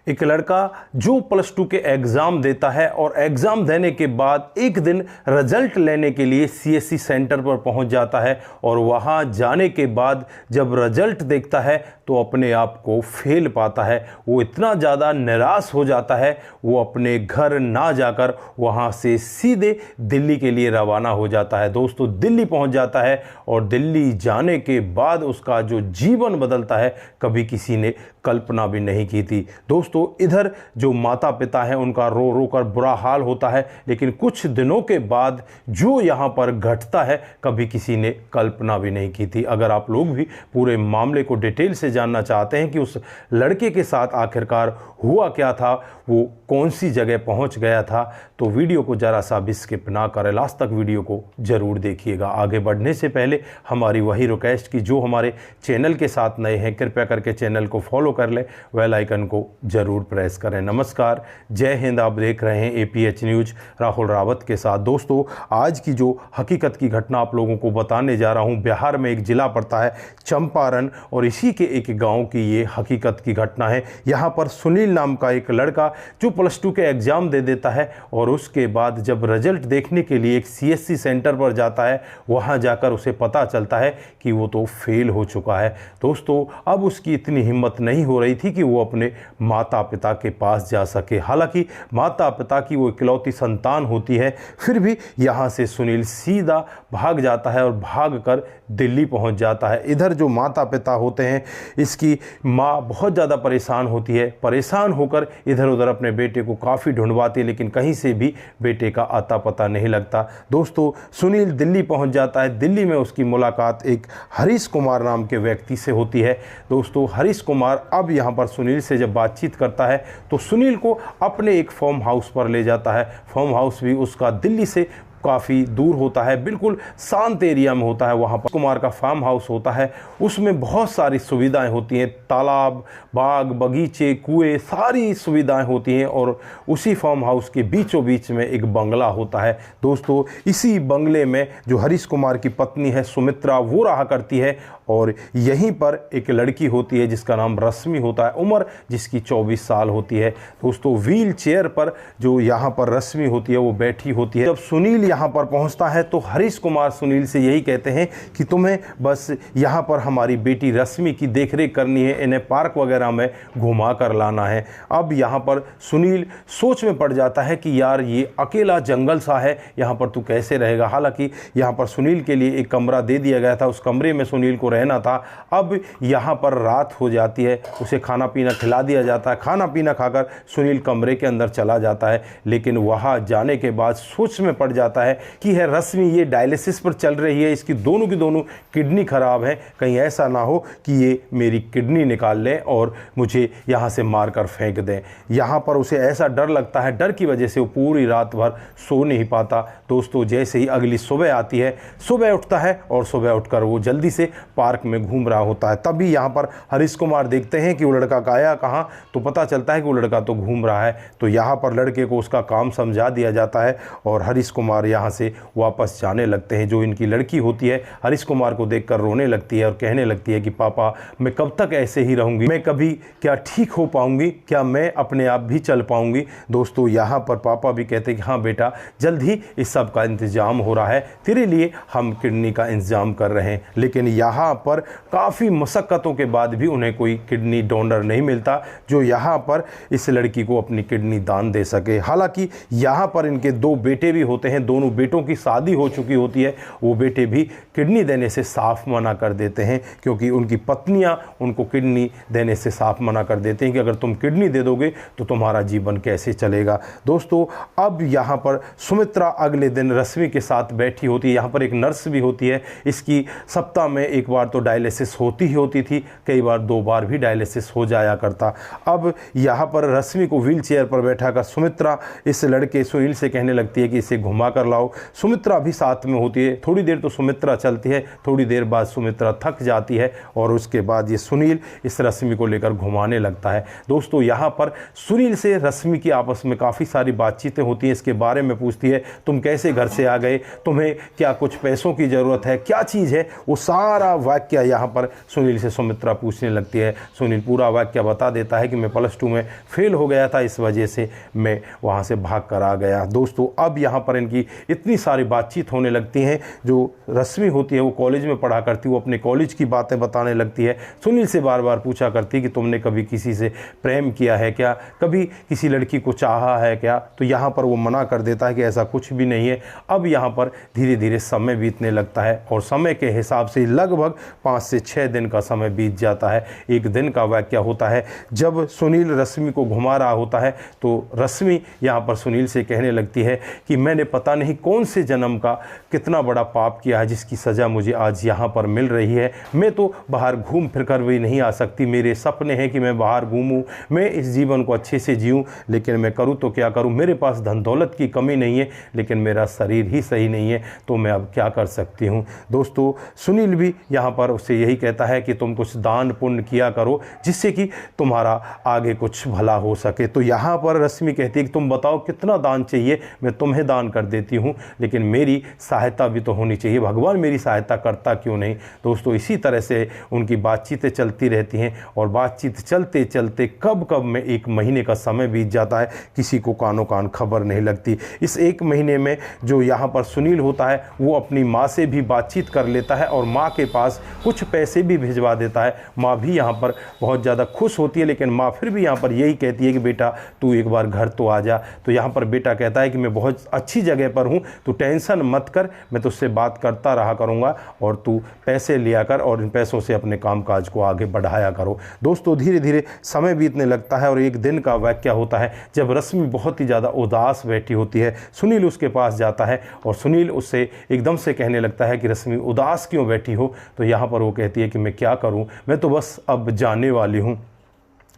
एक लड़का जो प्लस टू के एग्ज़ाम देता है और एग्ज़ाम देने के बाद एक दिन रिजल्ट लेने के लिए सीएससी सेंटर पर पहुंच जाता है और वहां जाने के बाद जब रिजल्ट देखता है तो अपने आप को फेल पाता है। वो इतना ज़्यादा निराश हो जाता है, वो अपने घर ना जाकर वहां से सीधे दिल्ली के लिए रवाना हो जाता है। दोस्तों, दिल्ली पहुंच जाता है और दिल्ली जाने के बाद उसका जो जीवन बदलता है कभी किसी ने कल्पना भी नहीं की थी। दोस्तों, इधर जो माता पिता हैं उनका रो रो कर बुरा हाल होता है, लेकिन कुछ दिनों के बाद जो यहाँ पर घटता है कभी किसी ने कल्पना भी नहीं की थी। अगर आप लोग भी पूरे मामले को डिटेल से जानना चाहते हैं कि उस लड़के के साथ आखिरकार हुआ क्या था, वो कौन सी जगह पहुंच गया था, तो वीडियो को ज़रा सा भी स्किप ना करें, लास्ट तक वीडियो को ज़रूर देखिएगा। आगे बढ़ने से पहले हमारी वही रिक्वेस्ट की जो हमारे चैनल के साथ नए हैं कृपया करके चैनल को फॉलो कर लें, बेल आइकन को ज़रूर प्रेस करें। नमस्कार, जय हिंद। आप देख रहे हैं APH न्यूज़ राहुल रावत के साथ। दोस्तों, आज की जो हकीकत की घटना आप लोगों को बताने जा रहा हूं, बिहार में एक ज़िला पड़ता है चंपारण और इसी के एक गांव की ये हकीकत की घटना है। यहाँ पर सुनील नाम का एक लड़का जो प्लस टू के एग्ज़ाम दे देता है और उसके बाद जब रिजल्ट देखने के लिए एक CSC सेंटर पर जाता है, वहाँ जाकर उसे पता चलता है कि वो तो फेल हो चुका है। दोस्तों, अब उसकी इतनी हिम्मत नहीं हो रही थी कि वो अपने माता पिता के पास जा सके। हालांकि माता पिता की वो इकलौती संतान होती है, फिर भी यहाँ से सुनील सीधा भाग जाता है और भागकर दिल्ली पहुँच जाता है। इधर जो माता पिता होते हैं, इसकी माँ बहुत ज़्यादा परेशान होती है, परेशान होकर इधर उधर अपने बेटे को काफ़ी ढूंढवाती है, लेकिन कहीं से भी बेटे का आता पता नहीं लगता। दोस्तों, सुनील दिल्ली पहुँच जाता है। दिल्ली में उसकी मुलाकात एक हरीश कुमार नाम के व्यक्ति से होती है। दोस्तों, हरीश कुमार अब यहाँ पर सुनील से जब बातचीत करता है तो सुनील को अपने एक फार्म हाउस पर ले जाता है। फार्म हाउस भी उसका दिल्ली से काफ़ी दूर होता है, बिल्कुल शांत एरिया में होता है। वहाँ पर कुमार का फार्म हाउस होता है, उसमें बहुत सारी सुविधाएं होती हैं, तालाब, बाग, बगीचे, कुएं, सारी सुविधाएं होती हैं और उसी फार्म हाउस के बीचों बीच में एक बंगला होता है। दोस्तों, इसी बंगले में जो हरीश कुमार की पत्नी है सुमित्रा, वो रहा करती है और यहीं पर एक लड़की होती है जिसका नाम रश्मि होता है, उम्र जिसकी 24 साल होती है। दोस्तों, व्हील चेयर पर जो यहाँ पर रश्मि होती है वो बैठी होती है। जब सुनील यहाँ पर पहुँचता है तो हरीश कुमार सुनील से यही कहते हैं कि तुम्हें बस यहाँ पर हमारी बेटी रश्मि की देखरेख करनी है, इन्हें पार्क वगैरह में घुमा कर लाना है। अब यहाँ पर सुनील सोच में पड़ जाता है कि यार ये अकेला जंगल सा है, यहाँ पर तू कैसे रहेगा। हालांकि यहाँ पर सुनील के लिए एक कमरा दे दिया गया था, उस कमरे में सुनील को रहना था। अब यहाँ पर रात हो जाती है, उसे खाना पीना खिला दिया जाता है। खाना पीना खाकर सुनील कमरे के अंदर चला जाता है, लेकिन वहाँ जाने के बाद सोच में पड़ जाता है कि है रश्मि ये डायलिसिस पर चल रही है, इसकी दोनों की दोनों किडनी खराब है, कहीं ऐसा ना हो कि ये मेरी किडनी निकाल लें और मुझे यहाँ से मारकर फेंक दें। यहाँ पर उसे ऐसा डर लगता है, डर की वजह से वो पूरी रात भर सो नहीं पाता। दोस्तों, जैसे ही अगली सुबह आती है, सुबह उठता है और सुबह उठकर वो जल्दी से पार्क में घूम रहा होता है। तभी यहाँ पर हरीश कुमार देखते हैं कि वो लड़का आया कहाँ, तो पता चलता है कि वो लड़का तो घूम रहा है। तो यहाँ पर लड़के को उसका काम समझा दिया जाता है और हरीश कुमार यहाँ से वापस जाने लगते हैं। जो इनकी लड़की होती है हरीश कुमार को देखकर रोने लगती है और कहने लगती है कि पापा, मैं कब तक ऐसे ही रहूँगी, मैं कभी क्या ठीक हो पाऊँगी, क्या मैं अपने आप भी चल पाऊँगी। दोस्तों, यहाँ पर पापा भी कहते हैं कि हाँ बेटा, जल्द ही इस सब का इंतज़ाम हो रहा है, तेरे लिए हम किडनी का इंतज़ाम कर रहे हैं। लेकिन यहाँ पर काफ़ी मशक्क़तों के बाद भी उन्हें कोई किडनी डोनर नहीं मिलता जो यहाँ पर इस लड़की को अपनी किडनी दान दे सके। हालांकि यहाँ पर इनके 2 बेटे भी होते हैं, दोनों बेटों की शादी हो चुकी होती है। वो बेटे भी किडनी देने से साफ मना कर देते हैं, क्योंकि उनकी पत्नियां उनको किडनी देने से साफ मना कर देते हैं कि अगर तुम किडनी दे दोगे तो तुम्हारा जीवन कैसे चलेगा। दोस्तों, अब यहाँ पर सुमित्रा अगले दिन रश्मि के साथ बैठी होती है। यहाँ पर एक नर्स भी होती है, इसकी सप्ताह में एक बार तो डायलिसिस होती ही होती थी, कई बार 2 बार भी डायलिसिस हो जाया करता। अब यहाँ पर रश्मि को व्हील चेयर पर बैठा कर सुमित्रा इस लड़के सुनील से कहने लगती है कि इसे घुमा कर लाओ। सुमित्रा भी साथ में होती है। थोड़ी देर तो सुमित्रा चलती है, थोड़ी देर बाद सुमित्रा थक जाती है और उसके बाद ये सुनील इस रश्मि को लेकर घुमाने लगता है। दोस्तों यहाँ पर सुनील से रश्मि की आपस में काफ़ी सारी बातचीतें होती हैं। इसके बारे में पूछती है, तुम कैसे घर से आ गए, तुम्हें क्या कुछ पैसों की ज़रूरत है, क्या चीज़ है, वो सारा वाक्य यहाँ पर सुनील से सुमित्रा पूछने लगती है। सुनील पूरा वाक्य बता देता है कि मैं +2 में फेल हो गया था, इस वजह से मैं वहाँ से भाग कर आ गया। दोस्तों अब यहाँ पर इनकी इतनी सारी बातचीत होने लगती हैं। जो रश्मि होती है वो कॉलेज में पढ़ा करती है, वो अपने कॉलेज की बातें बताने लगती है। सुनील से बार बार पूछा करती है कि तुमने कभी किसी से प्रेम किया है क्या, कभी किसी लड़की को चाहा है क्या। तो यहाँ पर वो मना कर देता है कि ऐसा कुछ भी नहीं है। अब यहाँ पर धीरे धीरे समय बीतने लगता है और समय के हिसाब से लगभग 5 से 6 दिन का समय बीत जाता है। एक दिन का वाक्य होता है जब सुनील रश्मि को घुमा रहा होता है तो रश्मि यहाँ पर सुनील से कहने लगती है कि मैंने पता नहीं कौन से जन्म का कितना बड़ा पाप किया है जिसकी सज़ा मुझे आज यहाँ पर मिल रही है। मैं तो बाहर घूम फिर कर भी नहीं आ सकती, मेरे सपने हैं कि मैं बाहर घूमूं, मैं इस जीवन को अच्छे से जीऊं, लेकिन मैं करूं तो क्या करूं। मेरे पास धन दौलत की कमी नहीं है, लेकिन मेरा शरीर ही सही नहीं है, तो मैं अब क्या कर सकती हूं। दोस्तों सुनील भी यहाँ पर उससे यही कहता है कि तुम कुछ दान पुण्य किया करो जिससे कि तुम्हारा आगे कुछ भला हो सके। तो यहाँ पर रश्मि कहती है कि तुम बताओ कितना दान चाहिए, मैं तुम्हें दान कर देती हूँ, लेकिन मेरी सहायता भी तो होनी चाहिए, भगवान मेरी सहायता करता क्यों नहीं। दोस्तों इसी तरह से उनकी बातचीतें चलती रहती हैं और बातचीत चलते चलते कब कब में 1 महीने का समय बीत जाता है, किसी को कानों कान खबर नहीं लगती। इस 1 महीने में जो यहाँ पर सुनील होता है वो अपनी माँ से भी बातचीत कर लेता है और माँ के पास कुछ पैसे भी भिजवा देता है। माँ भी यहाँ पर बहुत ज़्यादा खुश होती है, लेकिन माँ फिर भी यहाँ पर यही कहती है कि बेटा तू एक बार घर तो आ जा। तो यहाँ पर बेटा कहता है कि मैं बहुत अच्छी जगह पर हूँ, तू टेंशन मत कर, मैं तुझसे बात करता रहा करूँगा और तू पैसे लिया कर और इन पैसों से अपने कामकाज को आगे बढ़ाया करो। दोस्तों धीरे धीरे समय बीतने लगता है और एक दिन का वाक्य होता है जब रश्मि बहुत ही ज़्यादा उदास बैठी होती है। सुनील उसके पास जाता है और सुनील उससे एकदम से कहने लगता है कि रश्मि उदास क्यों बैठी हो। तो यहाँ पर वो कहती है कि मैं क्या करूँ, मैं तो बस अब जाने वाली हूँ।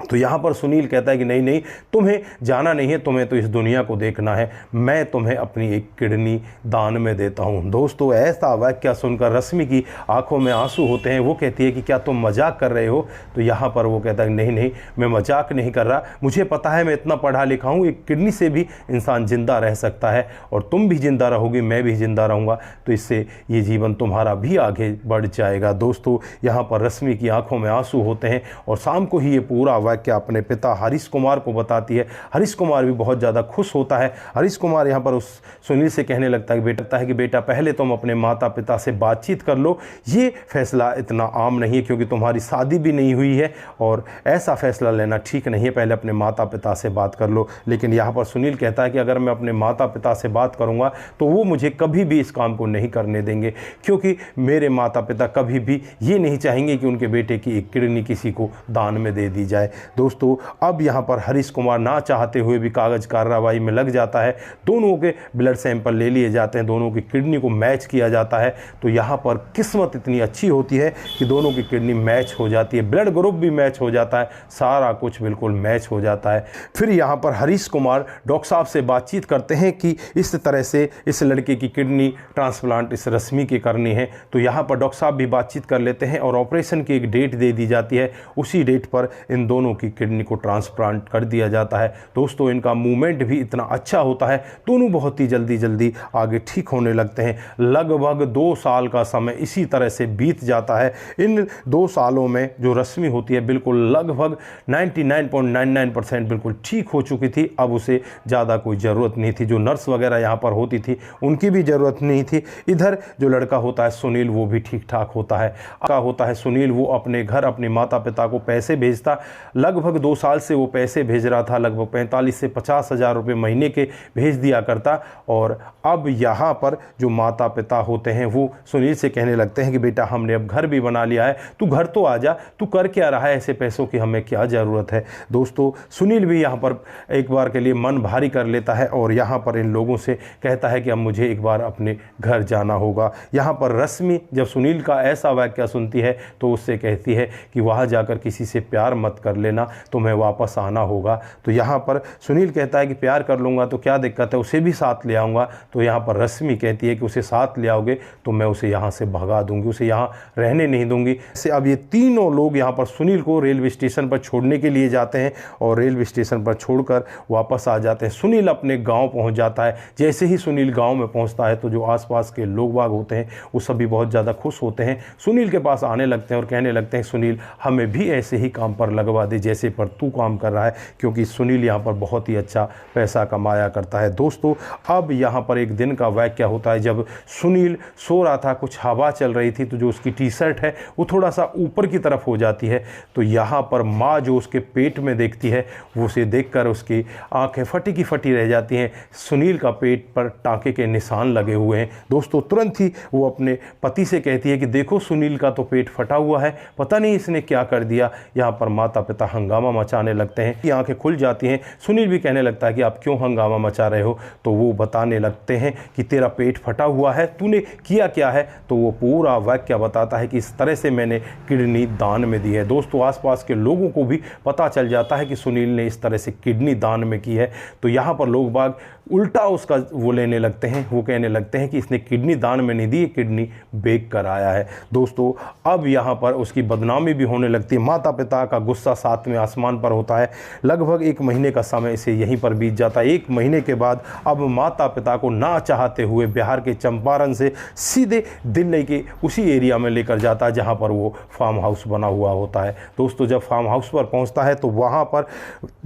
तो यहाँ पर सुनील कहता है कि नहीं नहीं, तुम्हें जाना नहीं है, तुम्हें तो इस दुनिया को देखना है, मैं तुम्हें अपनी एक किडनी दान में देता हूँ। दोस्तों ऐसा वाक्य सुनकर रश्मि की आंखों में आंसू होते हैं। वो कहती है कि क्या तुम मजाक कर रहे हो। तो यहाँ पर वो कहता है नहीं नहीं, मैं मजाक नहीं कर रहा, मुझे पता है मैं इतना पढ़ा लिखा हूँ, एक किडनी से भी इंसान जिंदा रह सकता है और तुम भी जिंदा रहोगी, मैं भी जिंदा रहूँगा, तो इससे ये जीवन तुम्हारा भी आगे बढ़ जाएगा। दोस्तों यहाँ पर रश्मि की आंखों में आंसू होते हैं और शाम को ही ये पूरा वाक्य अपने पिता हरीश कुमार को बताती है। हरीश कुमार भी बहुत ज़्यादा खुश होता है। हरीश कुमार यहाँ पर उस सुनील से कहने लगता है कि बेटा पहले तुम अपने माता पिता से बातचीत कर लो, ये फैसला इतना आम नहीं है क्योंकि तुम्हारी शादी भी नहीं हुई है और ऐसा फैसला लेना ठीक नहीं है, पहले अपने माता पिता से बात कर लो। लेकिन यहाँ पर सुनील कहता है कि अगर मैं अपने माता पिता से बात करूँगा तो वो मुझे कभी भी इस काम को नहीं करने देंगे, क्योंकि मेरे माता पिता कभी भी ये नहीं चाहेंगे कि उनके बेटे की एक किडनी किसी को दान में दे दी जाए। दोस्तों अब यहाँ पर हरीश कुमार ना चाहते हुए भी कागज कार्रवाई में लग जाता है। दोनों के ब्लड सैंपल ले लिए जाते हैं, दोनों की किडनी को मैच किया जाता है। तो यहाँ पर किस्मत इतनी अच्छी होती है कि दोनों की किडनी मैच हो जाती है, ब्लड ग्रुप भी मैच हो जाता है, सारा कुछ बिल्कुल मैच हो जाता है। फिर यहाँ पर हरीश कुमार डॉक्टर साहब से बातचीत करते हैं कि इस तरह से इस लड़के की किडनी ट्रांसप्लांट इस रश्मि की करनी है। तो यहाँ पर डॉक्टर साहब भी बातचीत कर लेते हैं और ऑपरेशन की एक डेट दे दी जाती है। उसी डेट पर इन दोनों की किडनी को ट्रांसप्लांट कर दिया जाता है। दोस्तों इनका मूवमेंट भी इतना अच्छा होता है, दोनों बहुत ही जल्दी आगे ठीक होने लगते हैं। लगभग 2 साल का समय इसी तरह से बीत जाता है। इन 2 सालों में जो रश्मि होती है बिल्कुल लगभग 99.99% बिल्कुल ठीक हो चुकी थी। अब उसे ज़्यादा कोई ज़रूरत नहीं थी, जो नर्स वगैरह यहाँ पर होती थी उनकी भी ज़रूरत नहीं थी। इधर जो लड़का होता है सुनील वो भी ठीक ठाक होता है। सुनील वो अपने घर अपने माता पिता को पैसे भेजता, लगभग 2 साल से वो पैसे भेज रहा था, लगभग 45 से 50 हज़ार रुपये महीने के भेज दिया करता। और अब यहाँ पर जो माता पिता होते हैं वो सुनील से कहने लगते हैं कि बेटा हमने अब घर भी बना लिया है, तू घर तो आ जा, तू कर क्या रहा है, ऐसे पैसों की हमें क्या ज़रूरत है। दोस्तों सुनील भी यहाँ पर एक बार के लिए मन भारी कर लेता है और यहाँ पर इन लोगों से कहता है कि अब मुझे एक बार अपने घर जाना होगा। यहाँ पर रश्मि जब सुनील का ऐसा वाक्य सुनती है तो उससे कहती है कि वहाँ जाकर किसी से प्यार मत कर लेना, तुम्हें वापस आना होगा। तो यहाँ पर सुनील कहता है कि प्यार कर लूँगा तो क्या दिक्कत है, उसे भी साथ ले आऊँगा। तो यहाँ पर रश्मि कहती है कि उसे साथ ले आओगे तो मैं उसे यहाँ से भगा दूँगी, उसे यहाँ रहने नहीं दूँगी। से अब ये तीनों लोग यहाँ पर सुनील को रेलवे स्टेशन पर छोड़ने के लिए जाते हैं और रेलवे स्टेशन पर छोड़कर वापस आ जाते हैं। सुनील अपने गाँव पहुँच जाता है। जैसे ही सुनील गाँव में पहुँचता है तो जो आसपास के लोग बाग होते हैं वो सभी बहुत ज़्यादा खुश होते हैं, सुनील के पास आने लगते हैं और कहने लगते हैं सुनील हमें भी ऐसे ही काम पर लगवा दे जैसे पर तू काम कर रहा है, क्योंकि सुनील यहाँ पर बहुत ही अच्छा पैसा कमाया करता है। दोस्तों अब यहाँ पर एक दिन का वाक़या होता है जब सुनील सो रहा था, कुछ हवा चल रही थी तो जो उसकी टी शर्ट है वो थोड़ा सा ऊपर की तरफ हो जाती है। तो यहाँ पर माँ जो उसके पेट में देखती है वो उसे देखकर उसकी आंखें फटी की फटी रह जाती हैं। सुनील का पेट पर टाँके के निशान लगे हुए हैं। दोस्तों तुरंत ही वो अपने पति से कहती है कि देखो सुनील का तो पेट फटा हुआ है, पता नहीं इसने क्या कर दिया। यहाँ पर माता पिता हंगामा मचाने लगते हैं, आंखें खुल जाती हैं। सुनील भी कहने लगता है कि आप क्यों हंगामा मचा रहे हो। तो वो बताने लगते हैं कि तेरा पेट फटा हुआ है, तूने किया क्या है। तो वो पूरा वाक्य बताता है कि इस तरह से मैंने किडनी दान में दी है। दोस्तों आसपास के लोगों को भी पता चल जाता है कि सुनील ने इस तरह से किडनी दान में की है। तो यहाँ पर लोग बाग उल्टा उसका वो लेने लगते हैं, वो कहने लगते हैं कि इसने किडनी दान में नहीं दी, किडनी बेच कर आया है। दोस्तों अब यहाँ पर उसकी बदनामी भी होने लगती है। माता पिता का गुस्सा सातवें आसमान पर होता है। लगभग 1 महीने का समय से यहीं पर बीत जाता है। 1 महीने के बाद अब माता पिता को ना चाहते हुए बिहार के चंपारण से सीधे दिल्ली के उसी एरिया में लेकर जाता है जहाँ पर वो फार्म हाउस बना हुआ होता है। दोस्तों जब फार्म हाउस पर पहुँचता है तो वहाँ पर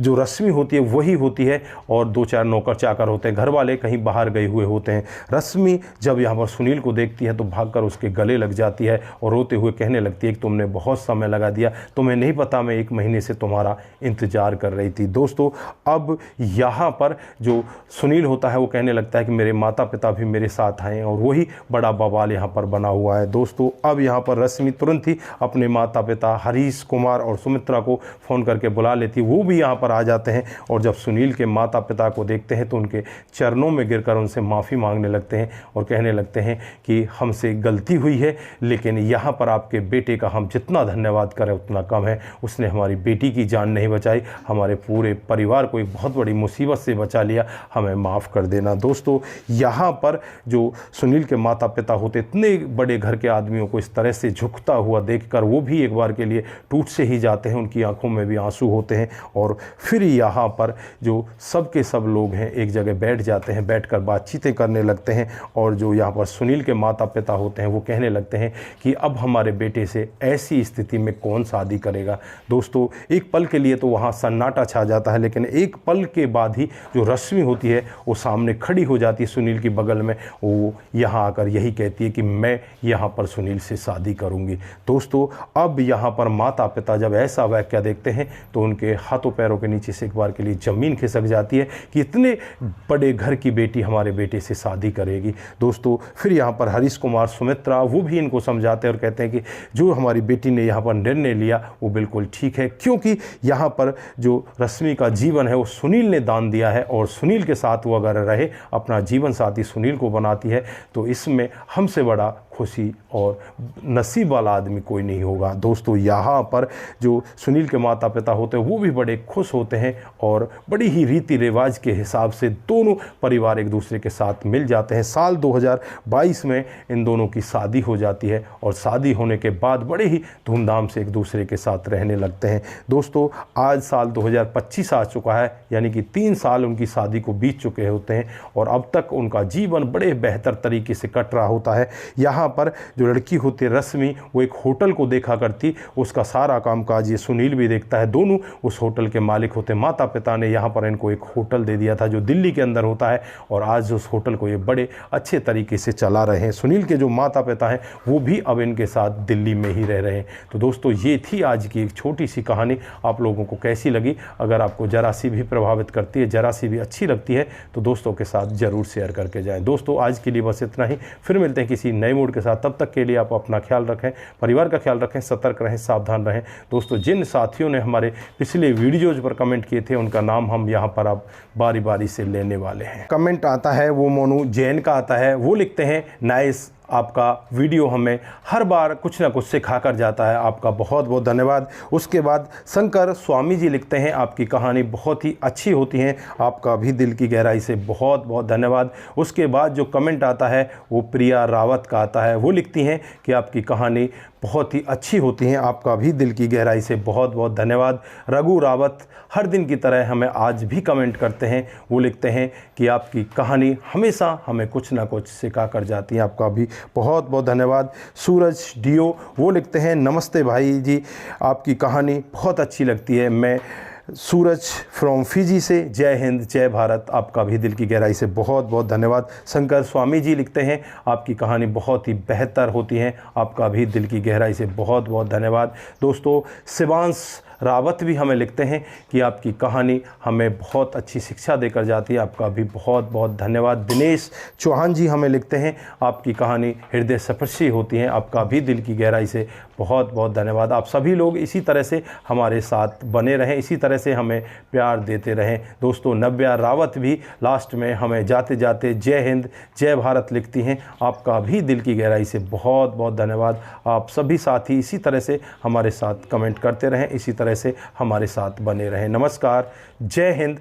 जो रश्मि होती है वही होती है और 2-4 नौकर चाकर होते हैं, घर वाले कहीं बाहर गए हुए होते हैं। रश्मि जब यहाँ पर सुनील को देखती है तो भागकर उसके गले लग जाती है और रोते हुए कहने लगती है कि तुमने बहुत समय लगा दिया, तुम्हें नहीं पता मैं 1 महीने से तुम्हारा इंतजार कर रही थी। दोस्तों अब यहाँ पर जो सुनील होता है वो कहने लगता है कि मेरे माता पिता भी मेरे साथ आए और वही बड़ा बवाल यहाँ पर बना हुआ है। दोस्तों अब यहाँ पर रश्मि तुरंत ही अपने माता पिता हरीश कुमार और सुमित्रा को फ़ोन करके बुला लेती, वो भी यहाँ पर आ जाते हैं और जब सुनील के माता पिता को देखते हैं तो उनके चरणों में गिरकर उनसे माफ़ी मांगने लगते हैं और कहने लगते हैं कि हमसे गलती हुई है, लेकिन यहाँ पर आपके बेटे का हम जितना धन्यवाद करें उतना कम है। उसने हमारी बेटी की जान नहीं बचाई, हमारे पूरे परिवार को एक बहुत बड़ी मुसीबत से बचा लिया, हमें माफ़ कर देना। दोस्तों यहाँ पर जो सुनील के माता पिता होते, इतने बड़े घर के आदमियों को इस तरह से झुकता हुआ देखकर वो भी एक बार के लिए टूट से ही जाते हैं, उनकी आंखों में भी आंसू होते हैं। और फिर यहाँ पर जो सब के सब लोग हैं एक जगह बैठ जाते हैं, बैठकर बातचीतें करने लगते हैं और जो यहाँ पर सुनील के माता पिता होते हैं वो कहने लगते हैं कि अब हमारे बेटे से ऐसी स्थिति में कौन शादी करेगा। दोस्तों एक पल के लिए तो वहाँ सन्नाटा छा जाता है, लेकिन एक पल के बाद ही जो रश्मि होती है वो सामने खड़ी हो जाती है सुनील की बगल में। वो यहाँ आकर यही कहती है कि मैं यहाँ पर सुनील से शादी करूँगी। दोस्तों अब यहाँ पर माता पिता जब ऐसा वाक़या देखते हैं तो उनके हाथों पैरों के नीचे से एक बार के लिए ज़मीन खिसक जाती है कि इतने बड़े घर की बेटी हमारे बेटे से शादी करेगी। दोस्तों फिर यहाँ पर हरीश कुमार सुमित्रा वो भी इनको समझाते हैं और कहते हैं कि जो हमारी बेटी ने यहाँ पर निर्णय लिया वो बिल्कुल ठीक है, क्योंकि यहाँ पर जो रश्मि का जीवन है वो सुनील ने दान दिया है और सुनील के साथ वो अगर रहे, अपना जीवन साथी सुनील को बनाती है, तो इसमें हमसे बड़ा खुशी और नसीब वाला आदमी कोई नहीं होगा। दोस्तों यहाँ पर जो सुनील के माता पिता होते हैं वो भी बड़े खुश होते हैं और बड़ी ही रीति रिवाज के हिसाब से दोनों परिवार एक दूसरे के साथ मिल जाते हैं। साल 2022 में इन दोनों की शादी हो जाती है और शादी होने के बाद बड़े ही धूमधाम से एक दूसरे के साथ रहने लगते हैं। दोस्तों आज साल 2025 आ चुका है, यानी कि 3 साल उनकी शादी को बीत चुके होते हैं और अब तक उनका जीवन बड़े बेहतर तरीके से कट रहा होता है। यहाँ पर जो लड़की होती है रश्मि वो एक होटल को देखा करती, उसका सारा कामकाज ये सुनील भी देखता है, दोनों उस होटल के मालिक होते हैं। माता पिता ने यहाँ पर इनको एक होटल दे दिया था जो दिल्ली के अंदर होता है और आज उस होटल को ये बड़े अच्छे तरीके से चला रहे हैं। सुनील के जो माता पिता हैं वो भी अब इनके साथ दिल्ली में ही रह रहे हैं। तो दोस्तों ये थी आज की एक छोटी सी कहानी, आप लोगों को कैसी लगी? अगर आपको जरा सी भी प्रभावित करती है, जरा सी भी अच्छी लगती है तो दोस्तों के साथ ज़रूर शेयर करके जाएँ। दोस्तों आज के लिए बस इतना ही, फिर मिलते हैं किसी नए मूड के साथ। तब तक के लिए आप अपना ख्याल रखें, परिवार का ख्याल रखें, सतर्क रहें, सावधान रहें। दोस्तों जिन साथियों ने हमारे पिछले वीडियोज़ पर कमेंट किए थे उनका नाम हम यहाँ पर अब बारी बारी से लेने वाले हैं। कमेंट आता है वो मोनू जैन का आता है, वो लिखते हैं नाइस आपका वीडियो हमें हर बार कुछ ना कुछ सिखा कर जाता है। आपका बहुत बहुत धन्यवाद। उसके बाद शंकर स्वामी जी लिखते हैं, आपकी कहानी बहुत ही अच्छी होती है, आपका भी दिल की गहराई से बहुत बहुत धन्यवाद। उसके बाद जो कमेंट आता है वो प्रिया रावत का आता है, वो लिखती हैं कि आपकी कहानी बहुत ही अच्छी होती हैं, आपका भी दिल की गहराई से बहुत बहुत धन्यवाद। रघु रावत हर दिन की तरह हमें आज भी कमेंट करते हैं, वो लिखते हैं कि आपकी कहानी हमेशा हमें कुछ ना कुछ सिखा कर जाती है, आपका भी बहुत बहुत धन्यवाद। सूरज डीओ वो लिखते हैं, नमस्ते भाई जी, आपकी कहानी बहुत अच्छी लगती है। मैं सूरज फ्रॉम फिजी से, जय हिंद जय भारत, आपका भी दिल की गहराई से बहुत बहुत धन्यवाद। शंकर स्वामी जी लिखते हैं, आपकी कहानी बहुत ही बेहतर होती है, आपका भी दिल की गहराई से बहुत बहुत धन्यवाद। दोस्तों शिवांश रावत भी हमें लिखते हैं कि आपकी कहानी हमें बहुत अच्छी शिक्षा देकर जाती है, आपका भी बहुत बहुत धन्यवाद। दिनेश चौहान जी हमें लिखते हैं, आपकी कहानी हृदय स्पर्शी होती है, आपका भी दिल की गहराई से बहुत बहुत धन्यवाद। आप सभी लोग इसी तरह से हमारे साथ बने रहें, इसी तरह से हमें प्यार देते रहें। दोस्तों नव्या रावत भी लास्ट में हमें जाते जाते जय हिंद जय भारत लिखती हैं, आपका भी दिल की गहराई से बहुत बहुत धन्यवाद। आप सभी साथी इसी तरह से हमारे साथ कमेंट करते रहें, इसी तरह से हमारे साथ बने रहें। नमस्कार, जय हिंद।